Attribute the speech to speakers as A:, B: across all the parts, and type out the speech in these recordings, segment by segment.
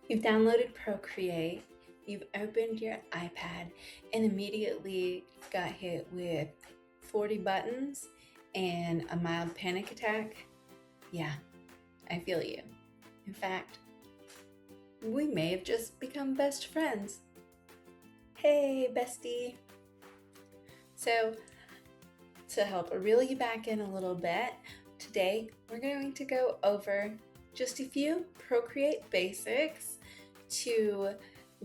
A: You've downloaded Procreate, you've opened your iPad, and immediately got hit with 40 buttons and a mild panic attack. Yeah, I feel you. In fact, we may have just become best friends. Hey, bestie. So, to help reel you back in a little bit, today we're going to go over just a few Procreate basics to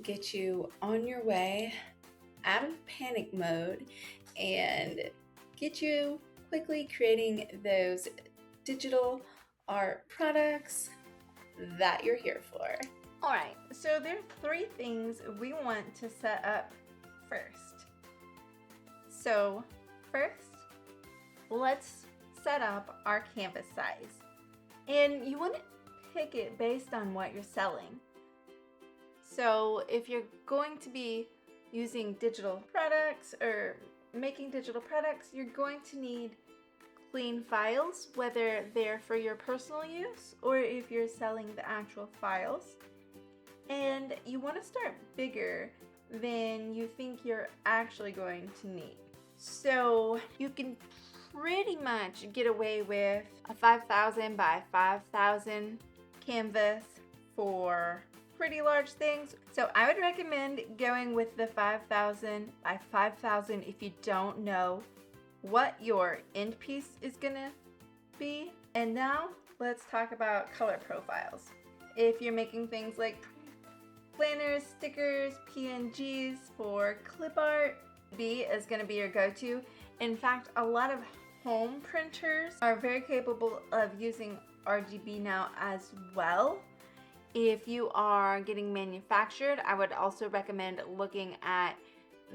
A: get you on your way out of panic mode and get you quickly creating those digital art products that you're here for.
B: Alright, so there are 3 things we want to set up first. So first, let's set up our canvas size. And you want to pick it based on what you're selling. So if you're going to be using digital products or making digital products, you're going to need clean files, whether they're for your personal use or if you're selling the actual files. And you want to start bigger than you think you're actually going to need. So you can pretty much get away with a 5,000 by 5,000 canvas for pretty large things. So I would recommend going with the 5,000 by 5,000 if you don't know what your end piece is gonna be. And now let's talk about color profiles. If you're making things like planners, stickers, PNGs for clip art, B is gonna be your go-to. In fact, a lot of home printers are very capable of using RGB now as well. If you are getting manufactured, I would also recommend looking at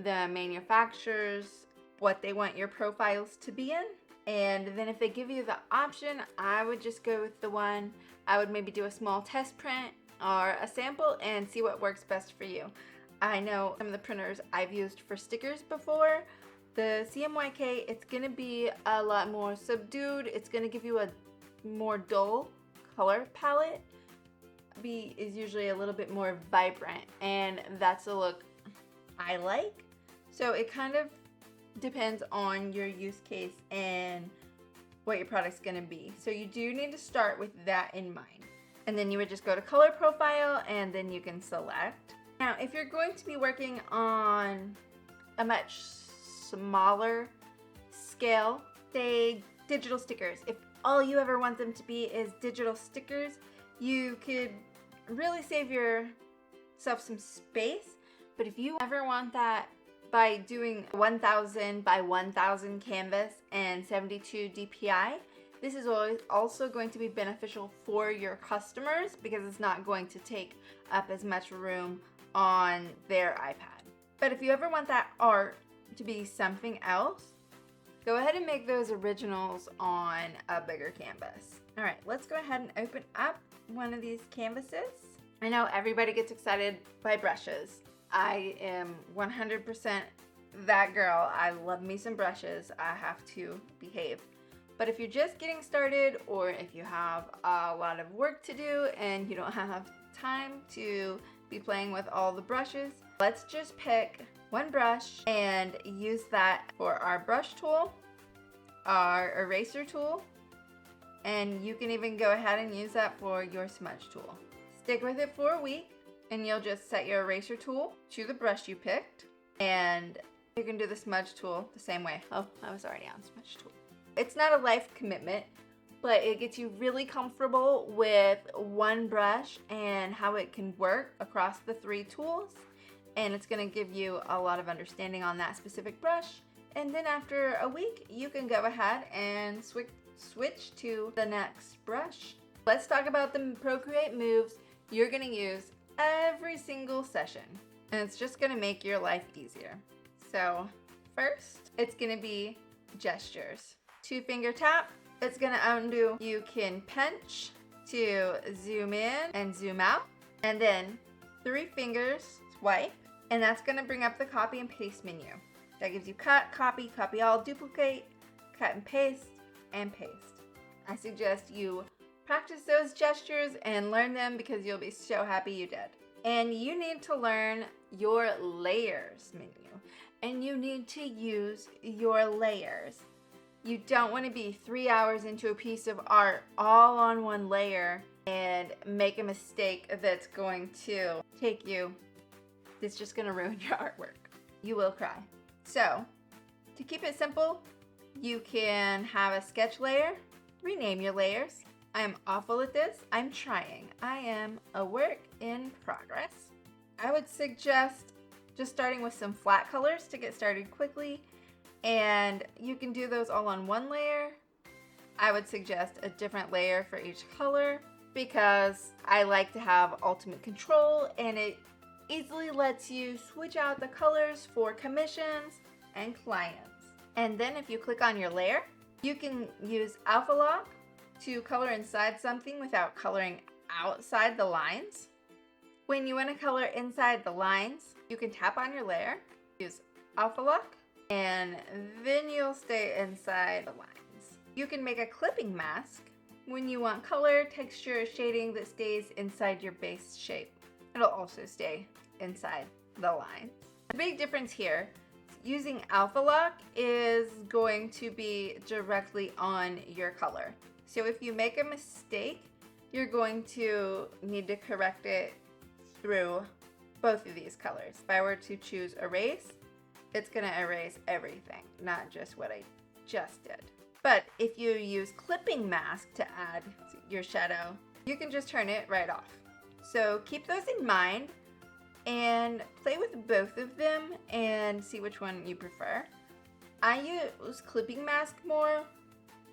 B: the manufacturers, what they want your profiles to be in. And then if they give you the option, I would just go with the one. I would maybe do a small test print or a sample and see what works best for you. I know some of the printers I've used for stickers before. The CMYK, it's gonna be a lot more subdued. It's gonna give you a more dull color palette. B is usually a little bit more vibrant, and that's a look I like. So it kind of depends on your use case and what your product's gonna be. So you do need to start with that in mind. And then you would just go to color profile and then you can select. Now, if you're going to be working on a much smaller scale, say digital stickers, if all you ever want them to be is digital stickers, you could really save yourself some space. But if you ever want that by doing 1,000 by 1,000 canvas and 72 DPI, this is also going to be beneficial for your customers because it's not going to take up as much room on their iPad. But if you ever want that art to be something else, go ahead and make those originals on a bigger canvas. All right, let's go ahead and open up one of these canvases. I know everybody gets excited by brushes. I am 100% that girl. I love me some brushes. I have to behave. But if you're just getting started or if you have a lot of work to do and you don't have time to be playing with all the brushes, let's just pick one brush and use that for our brush tool, our eraser tool, and you can even go ahead and use that for your smudge tool. Stick with it for a week and you'll just set your eraser tool to the brush you picked, and you can do the smudge tool the same way. Oh, I was already on smudge tool. It's not a life commitment, but it gets you really comfortable with one brush and how it can work across the 3 tools. And it's gonna give you a lot of understanding on that specific brush. And then after a week, you can go ahead and switch to the next brush. Let's talk about the Procreate moves you're gonna use every single session. And it's just gonna make your life easier. So first, it's gonna be gestures. 2-finger tap, it's gonna undo. You can pinch to zoom in and zoom out. And then 3 fingers, swipe, and that's gonna bring up the copy and paste menu. That gives you cut, copy, copy all, duplicate, cut and paste, I suggest you Practice those gestures and learn them because you'll be so happy you did. And you need to learn your layers menu. And you need to use your layers. You don't want to be 3 hours into a piece of art all on one layer and make a mistake that's going to take you, it's just going to ruin your artwork. You will cry. So, to keep it simple, you can have a sketch layer, rename your layers. I am awful at this. I'm trying. I am a work in progress. I would suggest just starting with some flat colors to get started quickly, and you can do those all on one layer. I would suggest a different layer for each color because I like to have ultimate control, and it easily lets you switch out the colors for commissions and clients. And then if you click on your layer, you can use Alpha Lock to color inside something without coloring outside the lines. When you want to color inside the lines, you can tap on your layer, use Alpha Lock, and then you'll stay inside the lines. You can make a clipping mask when you want color, texture, shading that stays inside your base shape. It'll also stay inside the lines. The big difference here, using Alpha Lock is going to be directly on your color. So if you make a mistake, you're going to need to correct it through both of these colors. If I were to choose erase, it's gonna erase everything, not just what I just did. But if you use clipping mask to add your shadow, you can just turn it right off. So keep those in mind and play with both of them and see which one you prefer. I use clipping mask more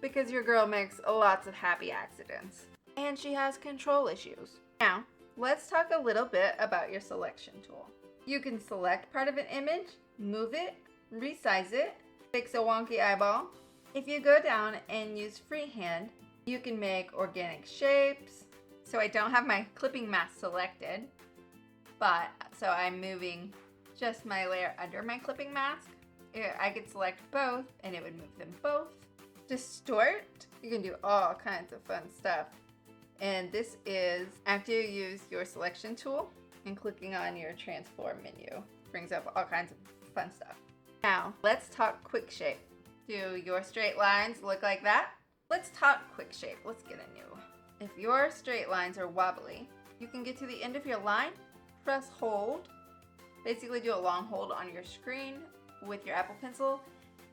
B: because your girl makes lots of happy accidents and she has control issues. Now, let's talk a little bit about your selection tool. You can select part of an image, move it, resize it, fix a wonky eyeball. If you go down and use freehand, you can make organic shapes. So I don't have my clipping mask selected, but so I'm moving just my layer under my clipping mask. I could select both and it would move them both. Distort, you can do all kinds of fun stuff. And this is after you use your selection tool and clicking on your transform menu. Brings up all kinds of fun stuff. Now, let's talk quick shape. Do your straight lines look like that? Let's talk quick shape. Let's get a new. If your straight lines are wobbly, you can get to the end of your line, press hold, basically do a long hold on your screen with your Apple Pencil,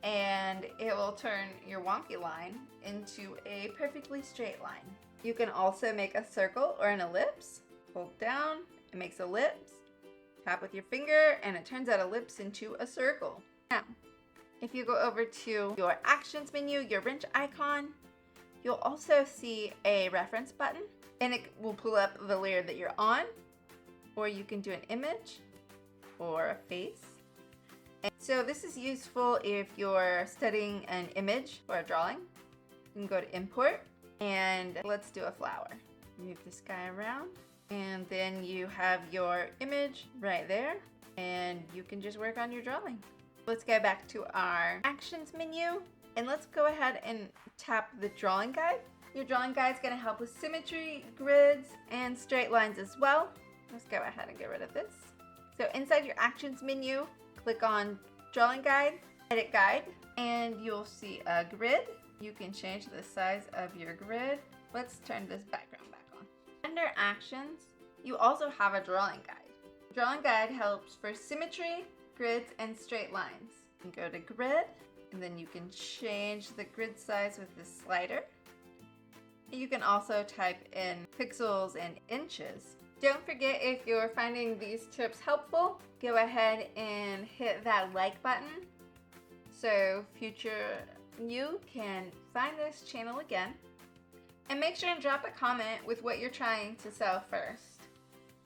B: and it will turn your wonky line into a perfectly straight line. You can also make a circle or an ellipse. Hold down, it makes ellipse. Tap with your finger and it turns that ellipse into a circle. Now, if you go over to your actions menu, your wrench icon, you'll also see a reference button and it will pull up the layer that you're on, or you can do an image or a face. And so this is useful if you're studying an image or a drawing. You can go to import and let's do a flower. Move this guy around and then you have your image right there and you can just work on your drawing. Let's go back to our actions menu and let's go ahead and tap the drawing guide. Your drawing guide is going to help with symmetry, grids, and straight lines as well. Let's go ahead and get rid of this. So inside your actions menu, click on drawing guide, edit guide, and you'll see a grid. You can change the size of your grid. Let's turn this background back on. Under actions, you also have a drawing guide. Drawing guide helps for symmetry, grids, and straight lines. You can go to grid, and then you can change the grid size with the slider. You can also type in pixels and inches. Don't forget, if you're finding these tips helpful, go ahead and hit that like button so future you can find this channel again. And make sure and drop a comment with what you're trying to sell first.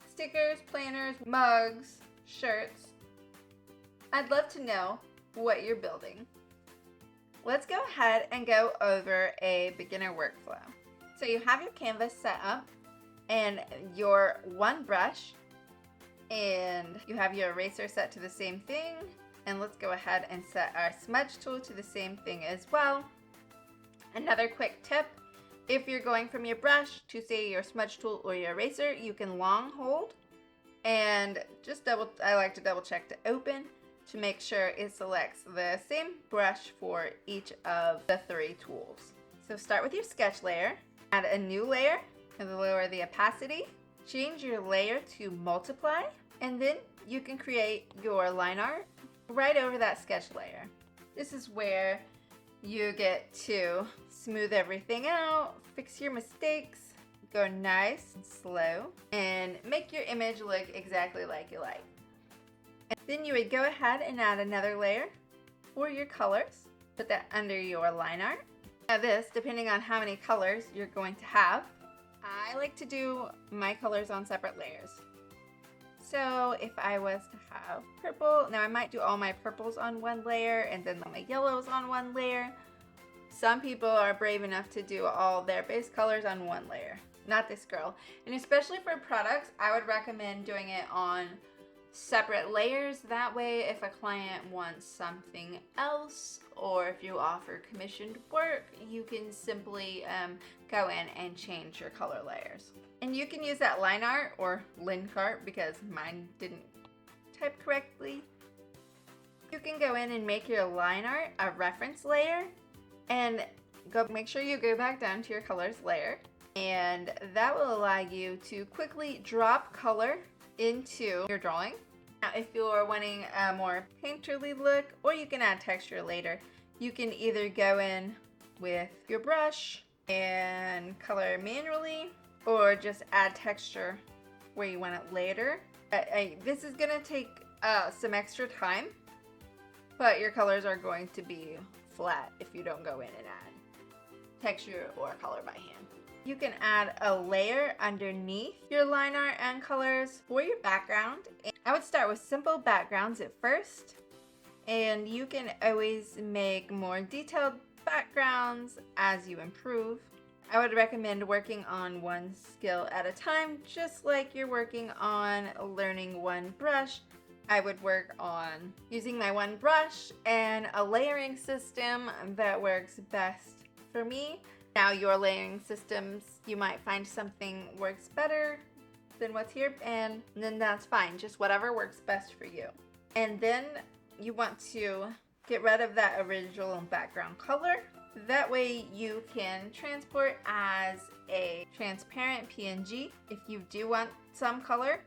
B: Stickers, planners, mugs, shirts. I'd love to know what you're building. Let's go ahead and go over a beginner workflow. So you have your canvas set up and your one brush, and you have your eraser set to the same thing. And let's go ahead and set our smudge tool to the same thing as well. Another quick tip, If you're going from your brush to say your smudge tool or your eraser, you can long hold and just I like to double check to open to make sure it selects the same brush for each of the 3 tools. So start with your sketch layer, add a new layer, and lower the opacity, change your layer to multiply, and then you can create your line art right over that sketch layer. This is where you get to smooth everything out, fix your mistakes, go nice and slow, and make your image look exactly like you like. And then you would go ahead and add another layer for your colors. Put that under your line art. Now this, depending on how many colors you're going to have, I like to do my colors on separate layers. So if I was to have purple, now I might do all my purples on one layer and then my yellows on one layer. Some people are brave enough to do all their base colors on one layer. Not this girl. And especially for products, I would recommend doing it on separate layers. That way, if a client wants something else, or if you offer commissioned work, you can simply go in and change your color layers. And you can use that line art or lin cart because mine didn't type correctly. You can go in and make your line art a reference layer and make sure you go back down to your colors layer, and that will allow you to quickly drop color into your drawing. Now if you're wanting a more painterly look, or you can add texture later, you can either go in with your brush and color manually, or just add texture where you want it later. This is gonna take some extra time, but your colors are going to be flat if you don't go in and add texture or color by hand. You can add a layer underneath your line art and colors for your background. I would start with simple backgrounds at first, and you can always make more detailed backgrounds as you improve. I would recommend working on one skill at a time, just like you're working on learning one brush. I would work on using my one brush and a layering system that works best for me. Now your layering systems, you might find something works better than what's here, and then that's fine, just whatever works best for you. And then you want to get rid of that original background color. That way you can transport as a transparent PNG. If you do want some color,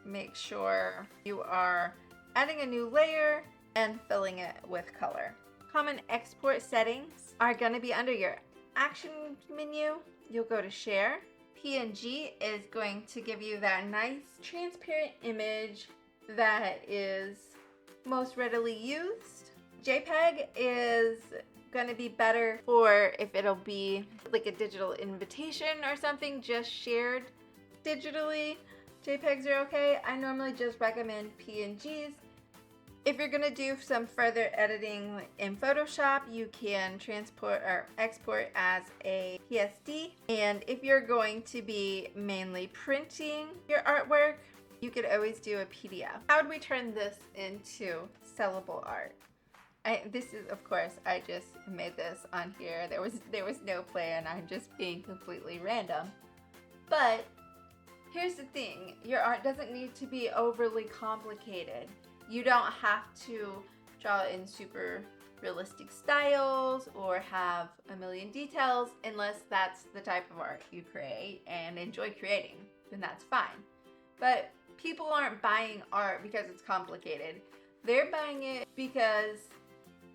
B: make sure you are adding a new layer and filling it with color. Common export settings are going to be under your action menu. You'll go to share. PNG is going to give you that nice transparent image that is most readily used. JPEG is going to be better for if it'll be like a digital invitation or something just shared digitally. JPEGs are okay. I normally just recommend PNGs. If you're gonna do some further editing in Photoshop, you can transport or export as a PSD. And if you're going to be mainly printing your artwork, you could always do a PDF. How would we turn this into sellable art? This is, of course, I just made this on here. There was no plan. I'm just being completely random. But here's the thing, your art doesn't need to be overly complicated. You don't have to draw in super realistic styles or have a million details unless that's the type of art you create and enjoy creating, then that's fine. But people aren't buying art because it's complicated. They're buying it because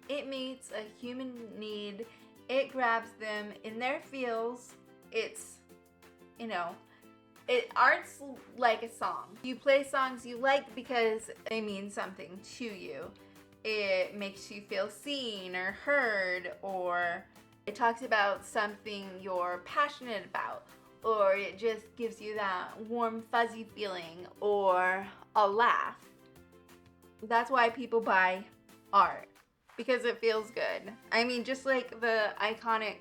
B: it meets a human need. It grabs them in their feels. It's, you know, art's like a song. You play songs you like because they mean something to you. It makes you feel seen or heard, or it talks about something you're passionate about, or it just gives you that warm fuzzy feeling or a laugh. That's why people buy art, because it feels good. I mean, just like the iconic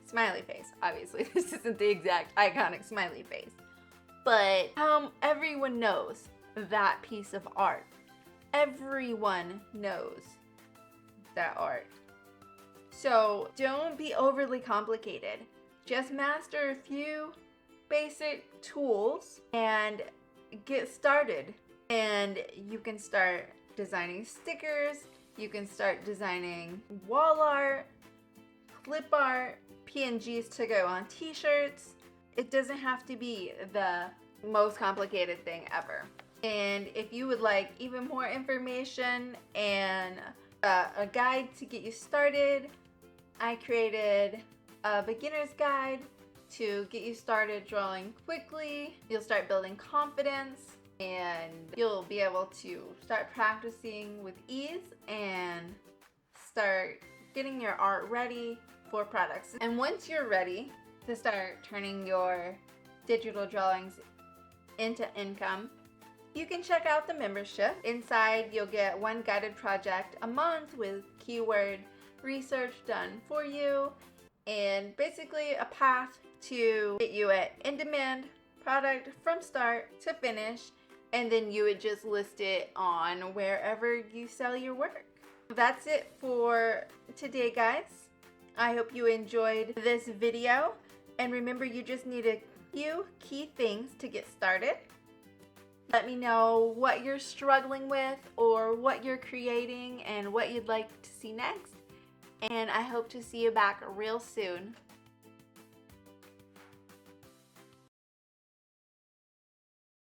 B: smiley face. Obviously, this isn't the exact iconic smiley face, but everyone knows that piece of art. Everyone knows that art. So don't be overly complicated. Just master a few basic tools and get started. And you can start designing stickers, you can start designing wall art, clip art, PNGs to go on t-shirts. It doesn't have to be the most complicated thing ever. And if you would like even more information and a guide to get you started, I created a beginner's guide to get you started drawing quickly. You'll start building confidence and you'll be able to start practicing with ease and start getting your art ready for products. And once you're ready to start turning your digital drawings into income, you can check out the membership. Inside, you'll get one guided project a month with keyword research done for you, and basically a path to get you an in-demand product from start to finish, and then you would just list it on wherever you sell your work. That's it for today, guys. I hope you enjoyed this video, and remember, you just need a few key things to get started. Let me know what you're struggling with or what you're creating and what you'd like to see next. And I hope to see you back real soon.